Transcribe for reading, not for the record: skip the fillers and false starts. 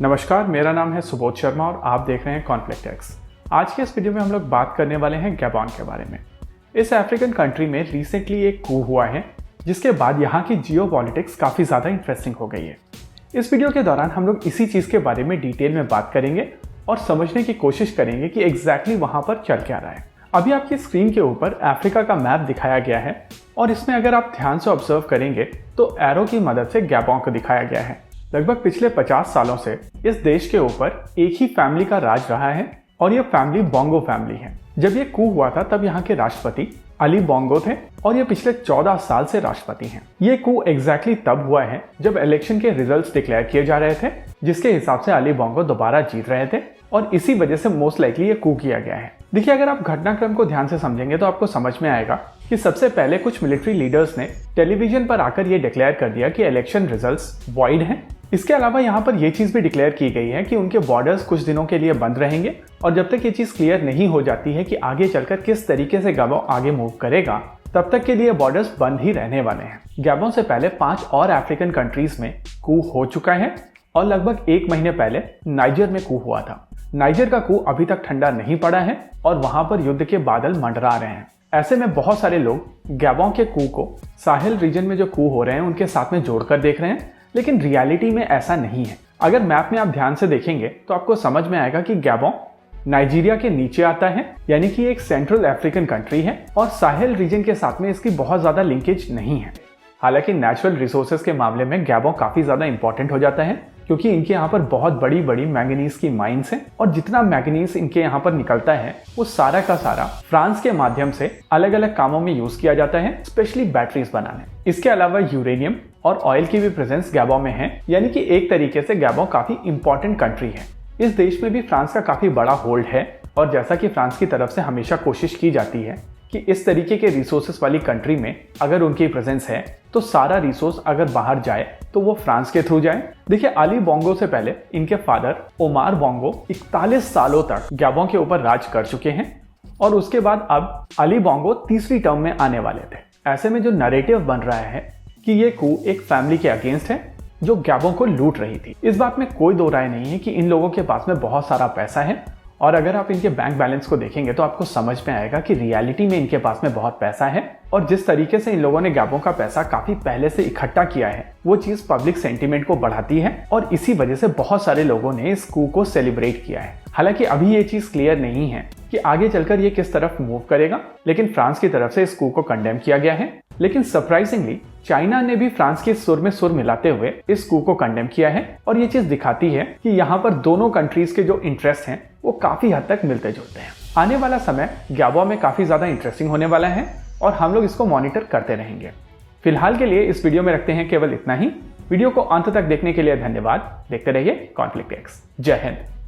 नमस्कार, मेरा नाम है सुबोध शर्मा और आप देख रहे हैं कॉन्फ्लिक्ट एक्स। आज के इस वीडियो में हम लोग बात करने वाले हैं गैबॉन के बारे में। इस अफ्रीकन कंट्री में रिसेंटली एक कू हुआ है, जिसके बाद यहाँ की जियोपॉलिटिक्स काफ़ी ज़्यादा इंटरेस्टिंग हो गई है। इस वीडियो के दौरान हम लोग इसी चीज़ के बारे में डिटेल में बात करेंगे और समझने की कोशिश करेंगे कि एग्जैक्टली वहाँ पर चल क्या रहा है। अभी आपकी स्क्रीन के ऊपर अफ्रीका का मैप दिखाया गया है और इसमें अगर आप ध्यान से ऑब्जर्व करेंगे तो एरो की मदद से गैबॉन को दिखाया गया है। लगभग पिछले 50 सालों से इस देश के ऊपर एक ही फैमिली का राज रहा है और ये फैमिली बोंगो फैमिली है। जब ये कू हुआ था तब यहाँ के राष्ट्रपति अली बोंगो थे और ये पिछले 14 साल से राष्ट्रपति हैं। ये कू एग्जैक्टली तब हुआ है जब इलेक्शन के रिजल्ट्स डिक्लेयर किए जा रहे थे, जिसके हिसाब से अली बोंगो दोबारा जीत रहे थे और इसी वजह से मोस्ट लाइकली ये कू किया गया है। देखिए, अगर आप घटनाक्रम को ध्यान से समझेंगे तो आपको समझ में आएगा कि सबसे पहले कुछ मिलिट्री लीडर्स ने टेलीविजन पर आकर ये डिक्लेयर कर दिया कि इलेक्शन रिजल्ट्स वॉइड हैं। इसके अलावा यहाँ पर यह चीज भी डिक्लेयर की गई है कि उनके बॉर्डर्स कुछ दिनों के लिए बंद रहेंगे और जब तक ये चीज क्लियर नहीं हो जाती है कि आगे चलकर किस तरीके से गैबॉन आगे मूव करेगा, तब तक के लिए बॉर्डर्स बंद ही रहने वाले हैं। गैबॉन से पहले 5 और अफ्रीकन कंट्रीज में कू हो चुका है और लगभग 1 महीने पहले नाइजर में कू हुआ था। नाइजर का कू अभी तक ठंडा नहीं पड़ा है और वहां पर युद्ध के बादल मंडरा रहे हैं। ऐसे में बहुत सारे लोग गैबॉन के कू को साहिल रीजन में जो कू हो रहे हैं उनके साथ में जोड़कर देख रहे हैं, लेकिन रियलिटी में ऐसा नहीं है। अगर मैप में आप ध्यान से देखेंगे तो आपको समझ में आएगा कि गैबॉन नाइजीरिया के नीचे आता है, यानी कि एक सेंट्रल अफ्रीकन कंट्री है और साहेल रीजन के साथ में इसकी बहुत ज्यादा लिंकेज नहीं है। हालांकि नेचुरल रिसोर्सेज के मामले में गैबॉन काफी ज्यादा इंपॉर्टेंट हो जाता है, क्योंकि इनके यहाँ पर बहुत बड़ी बड़ी मैंगनीज की माइंस हैं और जितना मैंगनीज इनके यहाँ पर निकलता है वो सारा का सारा फ्रांस के माध्यम से अलग अलग कामों में यूज किया जाता है, स्पेशली बैटरीज बनाने। इसके अलावा यूरेनियम और ऑयल की भी प्रेजेंस गैबॉन में है, यानी कि एक तरीके से गैबॉन काफी इंपॉर्टेंट कंट्री है। इस देश में भी फ्रांस का काफी बड़ा होल्ड है और जैसा कि फ्रांस की तरफ से हमेशा कोशिश की जाती है कि इस तरीके के रिसोर्सेस वाली कंट्री में अगर उनकी प्रेजेंस है तो सारा रिसोर्स अगर बाहर जाए तो वो फ्रांस के थ्रू जाए। देखिए, अली बोंगो से पहले इनके फादर ओमार बोंगो 41 सालों तक गैबॉन के ऊपर राज कर चुके हैं और उसके बाद अब अली बोंगो तीसरी टर्म में आने वाले थे। ऐसे में जो नैरेटिव बन रहा है कि ये कू एक फैमिली के अगेंस्ट है जो गैबॉन को लूट रही थी। इस बात में कोई दो राय नहीं है कि इन लोगों के पास में बहुत सारा पैसा है और अगर आप इनके बैंक बैलेंस को देखेंगे तो आपको समझ में आएगा कि रियलिटी में इनके पास में बहुत पैसा है और जिस तरीके से इन लोगों ने गैबॉन का पैसा काफी पहले से इकट्ठा किया है वो चीज पब्लिक सेंटीमेंट को बढ़ाती है और इसी वजह से बहुत सारे लोगों ने इस कू को सेलिब्रेट किया है। हालांकि अभी ये चीज क्लियर नहीं है कि आगे चलकर ये किस तरफ मूव करेगा, लेकिन फ्रांस की तरफ से इस कू को कंडेम किया गया है। लेकिन सरप्राइजिंगली चाइना ने भी फ्रांस के सुर में सुर मिलाते हुए इस कू को कंडेम किया है और ये चीज दिखाती है कि यहाँ पर दोनों कंट्रीज के जो इंटरेस्ट हैं वो काफी हद तक मिलते जुलते हैं। आने वाला समय गैबॉन में काफी ज्यादा इंटरेस्टिंग होने वाला है और हम लोग इसको मॉनिटर करते रहेंगे। फिलहाल के लिए इस वीडियो में रखते हैं केवल इतना ही। वीडियो को अंत तक देखने के लिए धन्यवाद। देखते रहिए कॉन्फ्लिक्ट एक्स। जय हिंद।